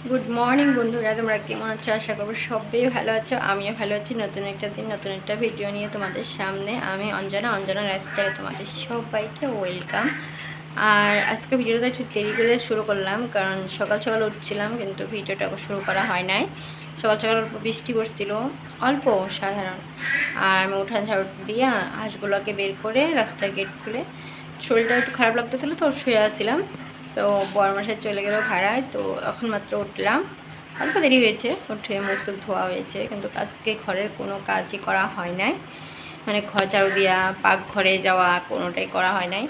Good morning বন্ধুরা, তোমরা কেমন আছো? আশা করবো সবাই ভালো আছো। আমিও ভালো আছি। নতুন একটা দিন, নতুন একটা ভিডিও নিয়ে তোমাদের সামনে আমি অঞ্জনা লাইফস্টাইলে তোমাদের সবাইকে ওয়েলকাম। আর আজকে ভিডিওটা একটু দেরি করে শুরু করলাম, কারণ সকাল সকাল উঠছিলাম, কিন্তু ভিডিওটা শুরু করা হয় নাই। সকাল সকাল অল্প বৃষ্টি পড়ছিল, অল্প সাধারণ। আর আমি উঠান ঝাড়ু দিয়ে হাঁসগুলোকে বের করে রাস্তার গেট খুলে, শরীরটা একটু খারাপ লাগতেছিলো তো শুয়ে আসছিলাম। তো বরমাসায় চলে গেল ভাড়ায়, তো এখন মাত্র উঠলাম, অল্প দেরি হয়েছে। উঠে মুখ সুখ ধোয়া হয়েছে, কিন্তু আজকে ঘরের কোনো কাজই করা হয় নাই। মানে ঘর ঝাড়ু দেওয়া, পাকঘরে যাওয়া, কোনোটাই করা হয় নাই।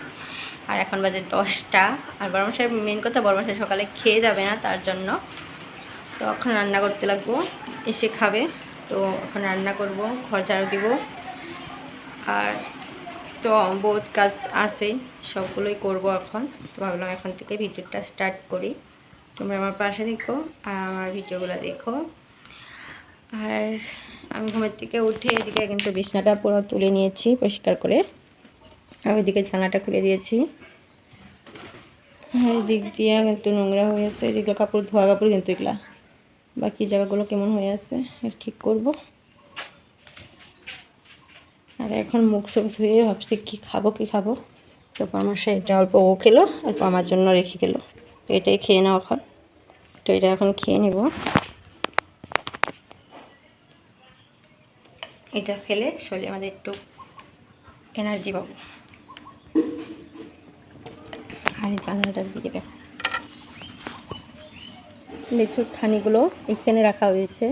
আর এখন বাজে 10টা। আর বরমাসায় মেন কথা, বরমাসায় সকালে খেয়ে যাবে না, তার জন্য তো এখন রান্না করতে লাগবো। এসে খাবে, তো এখন রান্না করব, ঘর ঝাড়ু দিব। আর তো বহুত কাজ আছে, সবগুলোই করব এখন। তো ভাবলাম এখন থেকে ভিডিওটা স্টার্ট করি। তোমরা আমার পাশে দেখো আর আমার ভিডিওগুলো দেখো। আর আমি ঘুমের থেকে উঠে এদিকে কিন্তু বিছনাটা পুরো তুলে নিয়েছি পরিষ্কার করে, আর ওইদিকে জানালাটা খুলে দিয়েছি। আর এদিক দিয়ে কিন্তু নোংরা হয়ে আছে, যেগুলো কাপড় ধোয়া কাপড়, কিন্তু এগুলা বাকি জায়গাগুলো কেমন হয়ে আছে ঠিক করব। আর এখন মুখ চোখ ধুয়ে ভাবছি কী খাবো। তো আমার এটা অল্প ও খেলো, অল্প আমার জন্য রেখে গেলো। তো এটাই খেয়ে নাও এখন। তো এটা এখন খেয়ে নেব। এটা খেলে শরীরে আমাদের একটু এনার্জি পাবো। আর এই জানালাটার দিকে দেখো, লিচুর ঠানিগুলো এখানে রাখা হয়েছে।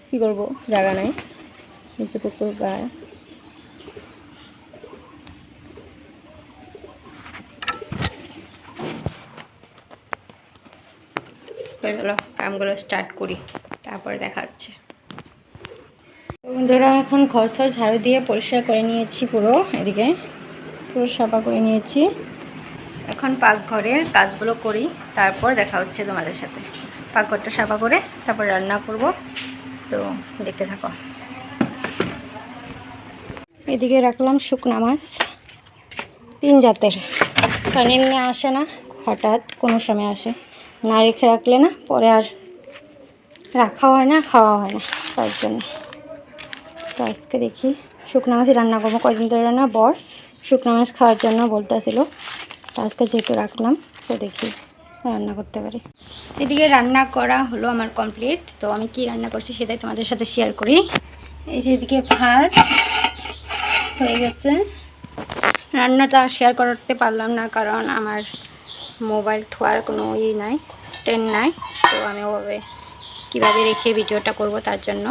কী করবো, জায়গা নাই। লিচু কুকুর গায়ে হয়ে গেল। কামগুলো স্টার্ট করি, তারপরে দেখা হচ্ছে। বন্ধুরা, এখন ঘর সর ঝাড়ু দিয়ে পরিষ্কার করে নিয়েছি, এদিকে পুরো সাফা করে নিয়েছি। এখন পাকঘরের কাজগুলো করি, তারপর দেখা হচ্ছে তোমাদের সাথে। পাকঘরটা সাফা করে তারপর রান্না করব, তো দেখতে থাকো। এদিকে রাখলাম শুকনা মাছ, 3 জাতের, কারণ এমনি আসে না, হঠাৎ কোনো সময় আসে। না রেখে রাখলে না, পরে আর রাখা হয় না, খাওয়া হয় না, তার জন্য। তো আজকে দেখি শুকনা মাছই রান্না করবো। কয়দিন ধরে রান্না বর শুকনা মাছ খাওয়ার জন্য বলতেছিল, তো আজকে যেহেতু রাখলাম, তো দেখি রান্না করতে পারি। এদিকে রান্না করা হলো আমার কমপ্লিট। তো আমি কি রান্না করছি সেটাই তোমাদের সাথে শেয়ার করি। এই যে এদিকে ভাত হয়ে গেছে। রান্নাটা শেয়ার করতে পারলাম না, কারণ আমার মোবাইল থোয়ার কোনো নাই, স্ট্যান্ড নাই। তো আমি ওভাবে কীভাবে রেখে ভিডিওটা করব, তার জন্য।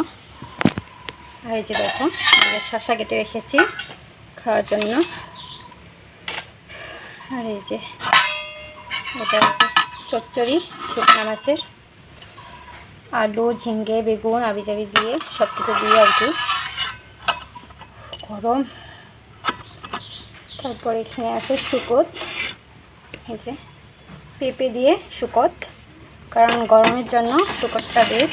আর এই যে দেখো, শসা কেটে রেখেছি খাওয়ার জন্য। আর এই যে এটা হচ্ছে চচ্চড়ি শুকনা মাছের, আলু, ঝিঙ্গে, বেগুন, আবিজাবি দিয়ে সব কিছু দিয়ে আর কি, গরম। তারপর এখানে আছে শুকত, এই যে পেঁপে দিয়ে শুকত, কারণ গরমের জন্য শুকতটা বেশ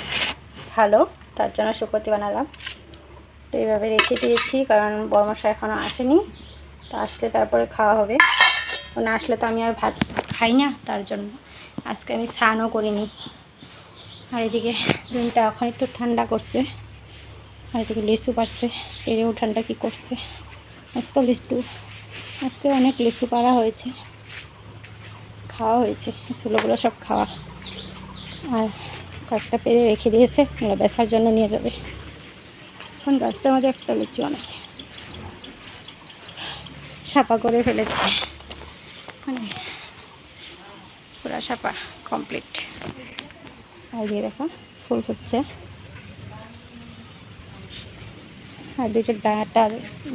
ভালো, তার জন্য শুকতই বানালাম। তো এইভাবে রেখে দিয়েছি, কারণ বরমশা এখনও আসেনি, তো আসলে তারপরে খাওয়া হবে। না আসলে তো আমি আর ভাত খাই না, তার জন্য আজকে আমি স্নানও করিনি। আর এদিকে দিনটা এখন একটু ঠান্ডা করছে, আর এদিকে লিচু পাড়ছে। পেরে উঠানটা কী করছে আজকে অনেক লিচু পাড়া হয়েছে, খাওয়া হয়েছে, ছোলোগুলো সব খাওয়া। আর গাছটা পেরে রেখে দিয়েছে, ওরা বেচার জন্য নিয়ে যাবে। এখন গাছটার মধ্যে একটা লিচু অনেক সাপা করে ফেলেছে, মানে পুরা সাপা কমপ্লিট। আর দিয়ে দেখো ফুল ফুটছে। আর দুইটা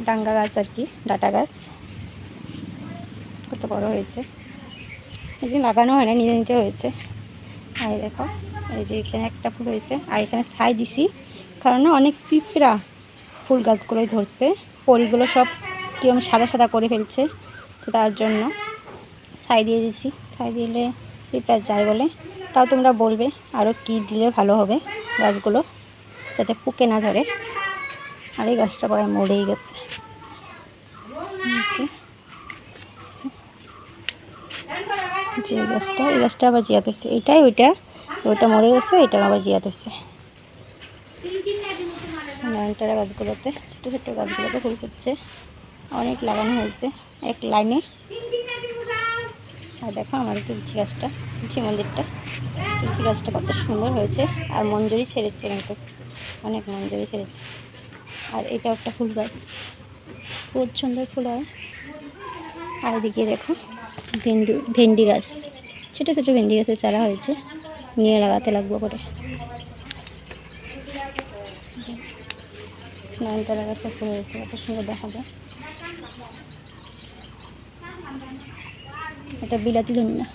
ডাঙ্গা গাছ আর কি, ডাটা গাছ, কত বড় হয়েছে। এদিন লাগানো হয় না, নিজে নিজে হয়েছে। আর দেখো, এই যে এখানে একটা ফুল হয়েছে, আর এখানে ছাই দিছি, কারণ অনেক পিঁপড়া ফুল গাছগুলোই ধরছে, পরিগুলো সব কিরকম সাদা সাদা করে ফেলছে, তো তার জন্য ছাই দিয়ে দিছি। ছাই দিলে পিঁপড়া যায় বলে। তাও তোমরা বলবে আরও কি দিলে ভালো হবে গাছগুলো, যাতে পোকে না ধরে। আর এই গাছটা প্রায় মরেই গেছে। যে গাছটা, এই গাছটা আবার জিয়াত হয়েছে, এটাই ওইটা ওইটা মরে গেছে, এটা আবার জিয়াত হয়েছে। নয়নতারা গাছগুলোতে, ছোটো ছোটো গাছগুলোতে ফুল ফুটছে, অনেক লাগানো হয়েছে এক লাইনে। আর দেখো আমার তুলসী গাছটা, তুলসী মন্দিরটা, তুলসী গাছটা কত সুন্দর হয়েছে। আর মঞ্জুরি ছেড়েছে, কিন্তু অনেক মঞ্জুরি ছেড়েছে। আর এটা একটা ফুল গাছ, খুব সুন্দর ফুল হয়। আর এদিকে দেখো ভেন্ডি গাছ, ছোটো ছোটো ভেন্ডি গাছের চারা হয়েছে, নিয়ে লাগাতে লাগবো করে। নয়নতারা গাছে ফুল হয়েছে, কত সুন্দর দেখা যায়। এটা বিলাতি ধনিয়া,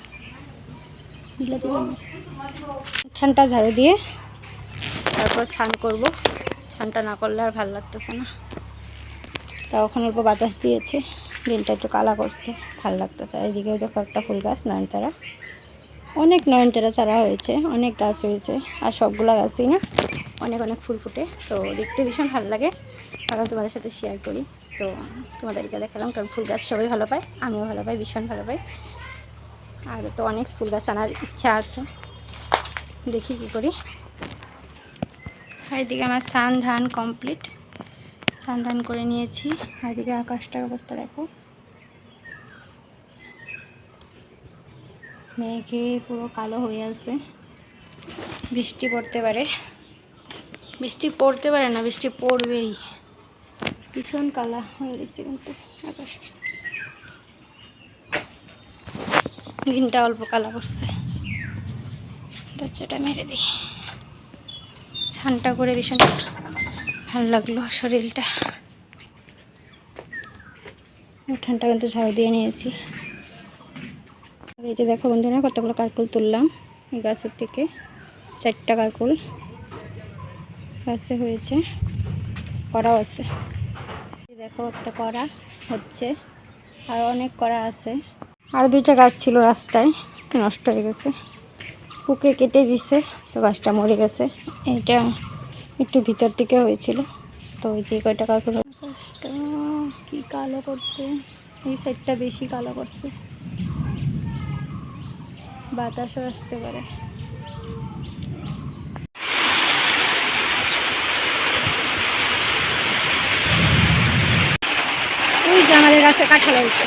বিলাতি ধনিয়া। ঠান্ডা ঝাড়ু দিয়ে তারপর স্নান করব। স্নানটা না করলে আর ভালো লাগতেছে না। তা ওখানে অল্প বাতাস দিয়েছে, দিনটা একটু কালা করছে, ভালো লাগতেছে। আর এদিকেও দেখো একটা ফুল গাছ, নয়নতারা, অনেক নয়নতারা চারা হয়েছে, অনেক গাছ হয়েছে। আর সবগুলো গাছই না অনেক অনেক ফুল ফুটে, তো দেখতে ভীষণ ভালো লাগে। কারণ তোমাদের সাথে শেয়ার করি, তো তোমাদেরকে দেখালাম। কারণ ফুল গাছ সবাই ভালো পায়, আমিও ভালো পাই, ভীষণ ভালো পাই। আর তো অনেক ফুল গাছ আনার ইচ্ছা আছে, দেখি কী করি। আর এদিকে আমার স্নান ধান কমপ্লিট, স্নান ধান করে নিয়েছি। আর এদিকে আকাশটার অবস্থা দেখো, মেঘে পুরো কালো হয়ে আছে। বৃষ্টি পড়তে পারে, বৃষ্টি পড়তে পারে না, বৃষ্টি পড়বেই। ভীষণ কালা হয়ে গেছে কিন্তু আকাশ, দিনটা অল্প কালা করছে। দরজাটা মেরে দিই। স্নানটা করে ভীষণ ভালো লাগলো শরীরটা। উঠানটা কিন্তু ঝাড়ু দিয়ে নিয়েছি। এই যে দেখো বন্ধুরা, কতগুলো কারকুল তুললাম এই গাছের থেকে, 4টা কারকুল গাছে হয়েছে, করাও আছে। দেখো একটা করা হচ্ছে, আর অনেক করা আছে। আর 2টা গাছ ছিল রাস্তায়, নষ্ট হয়ে গেছে, পুকে কেটে দিছে, তো গাছটা মরে গেছে। এটা একটু ভিতর দিকে হয়েছিল, তো ওই যে কয়টা কারকুল। গাছটা কি কালো করছে, এই সাইডটা বেশি কালো করছে, বাতাসও আসতে পারে। ওই যে আমাদের গাছে কাঁঠাল হয়েছে,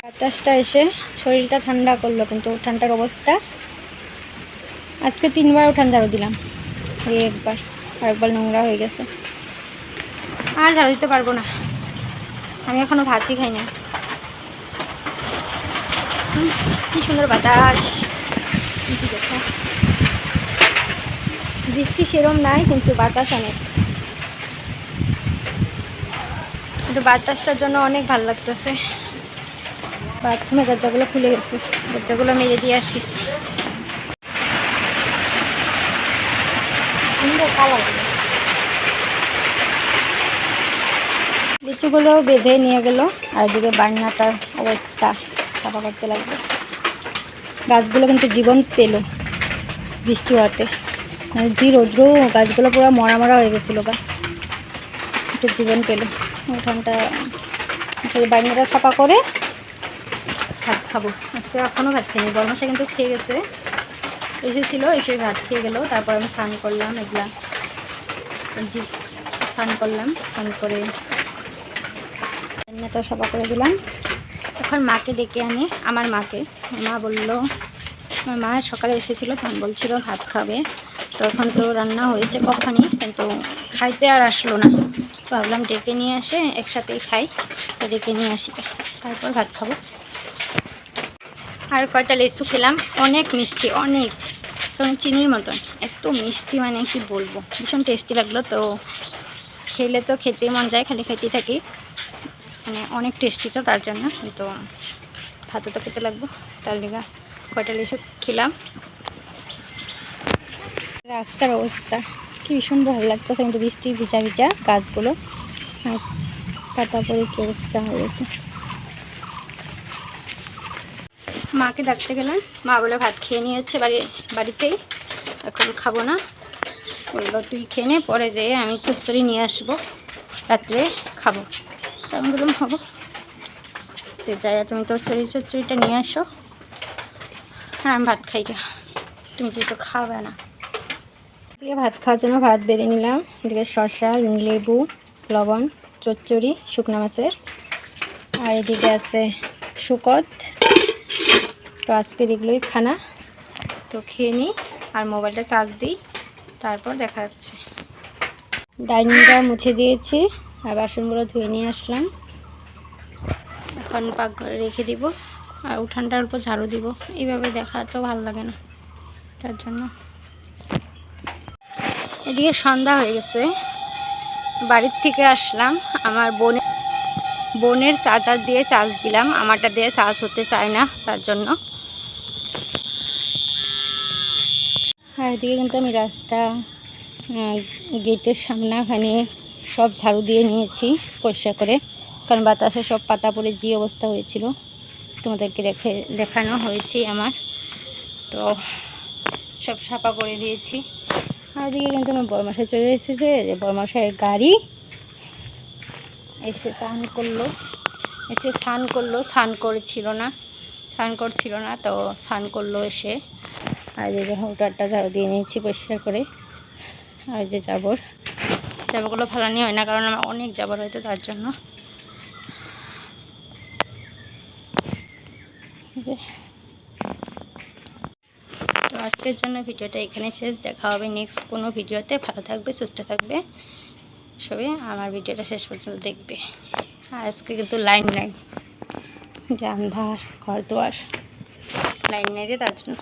বাতাসটা এসে শরীরটা ঠান্ডা করলো, কিন্তু ঠান্ডার অবস্থা। আজকে 3বার উঠান ঝাড়ু দিলাম, এই একবার, আর একবার নোংরা হয়ে গেছে। আর ঝাড়ু দিতে পারবো না, আমি এখনো ভাতই খাই না। কি সুন্দর বাতাস, দেখো বৃষ্টি সেরম নাই, কিন্তু বাতাস অনেক, কিন্তু বাতাসটার জন্য অনেক ভালো লাগতেছে। বাথরুমে দরজাগুলো খুলে গেছে, দরজাগুলো মেরে দিয়ে আসি। লিচুগুলো বেঁধে নিয়ে গেল, আর এদিকে বান্নাটার অবস্থা সাফা করতে লাগবে। গাছগুলো কিন্তু জীবন পেল বৃষ্টি হওয়াতে, যে রৌদ্র, গাছগুলো পুরো মরা মরা হয়ে গেছিলো, গা একটু জীবন পেল। উঠানটা বান্নাটা সাফা করে ভাত খাবো। আজকে এখনও ভাত খাইনি, বর্মশা কিন্তু খেয়ে গেছে, এসেছিলো, এসে ভাত খেয়ে গেল। তারপর আমি স্নান করলাম, এগুলা জি স্নান করলাম, স্নান করে রান্নাটা সাফা করে দিলাম। এখন মাকে ডেকে আনি, আমার মাকে। মা বললো, আমার মা সকালে এসেছিলো, তখন বলছিল ভাত খাবে, তো এখন তো রান্না হয়েছে কখনই, কিন্তু খাইতে আর আসলো না। তো ভাবলাম ডেকে নিয়ে আসে একসাথেই খাই, তো ডেকে নিয়ে আসি, তারপর ভাত খাবো। আর কয়টা লিচু খেলাম, অনেক মিষ্টি, অনেক চিনির মতন, এত মিষ্টি, মানে কি বলবো, ভীষণ টেস্টি লাগলো। তো খেলে তো খেতেই মন যায়, খালি খাইতেই থাকি, মানে অনেক টেস্টি, তো তার জন্য। কিন্তু ভাতে তো খেতে লাগবো, তার লিগা কয়টা লিচু খেলাম। রাস্তার অবস্থা কি ভীষণ ভালো লাগতেছে, কিন্তু বৃষ্টি ভিজা ভিজা গাছগুলো, আর পাতা পরে কি অবস্থা হয়ে গেছে। মাকে ডাকতে গেলাম, মা বলে ভাত খেয়ে নিয়েছে বাড়িতেই, এখন খাবো না, বললো তুই খেয়ে নে, পরে যেয়ে আমি চচ্চড়ি নিয়ে আসবো, রাত্রে খাবো। তো আমি বললাম হবো, তো যাই তুমি চচ্চড়িটা নিয়ে আসো, আর আমি ভাত খাই গা, তুমি যেহেতু খাবে না। এদিকে ভাত খাওয়ার জন্য ভাত বেড়ে নিলাম, এদিকে শসা, লেবু, লবণ, চচ্চড়ি শুকনো মাছের, আর এদিকে আছে শুকত। তো আজকের এগুলোই খানা। তো খেয়ে নিই আর মোবাইলটা চার্জ দিই, তারপর দেখা যাচ্ছে। ডাইনিংটা মুছে দিয়েছি আর বাসনগুলো ধুয়ে নিয়ে আসলাম। এখন পাকঘরে রেখে দিব আর উঠানটার উপর ঝাড়ু দিব। এইভাবে দেখা তো ভালো লাগে না, তার জন্য। এদিকে সন্ধ্যা হয়ে গেছে, বাড়ির থেকে আসলাম। আমার বোনের চার্জার দিয়ে চার্জ দিলাম, আমারটা দিয়ে চার্জ হতে চায় না, তার জন্য। আর এদিকে কিন্তু আমি রাস্তা, গেটের সামনাখানে সব ঝাড়ু দিয়ে নিয়েছি পরিষ্কার করে, কারণ বাতাসে সব পাতা পড়ে যে অবস্থা হয়েছিল তোমাদেরকে দেখানো হয়েছে আমার। তো সব সাফা করে দিয়েছি। আর এদিকে কিন্তু আমার বরমাসায় চলে এসেছে, যে বরমাসায়ের গাড়ি এসে স্নান করলো, স্নান করছিল না, তো স্নান করলো এসে। আর এই যে হোটারটা ঝাড়ু দিয়ে নিয়েছি পরিষ্কার করে। আর যে জাবরগুলো ফালানি হয় না, কারণ আমার অনেক জাবর হয়তো, তার জন্য। তো আজকের জন্য ভিডিওটা এখানে শেষ। দেখা হবে নেক্সট কোনো ভিডিওতে। ভালো থাকবে, সুস্থ থাকবে সবাই, আমার ভিডিওটা শেষ পর্যন্ত দেখবে। আর আজকে কিন্তু লাইন নাই, যে আন্ধার ঘর দুয়ার, লাইন নেই যে, তার জন্য।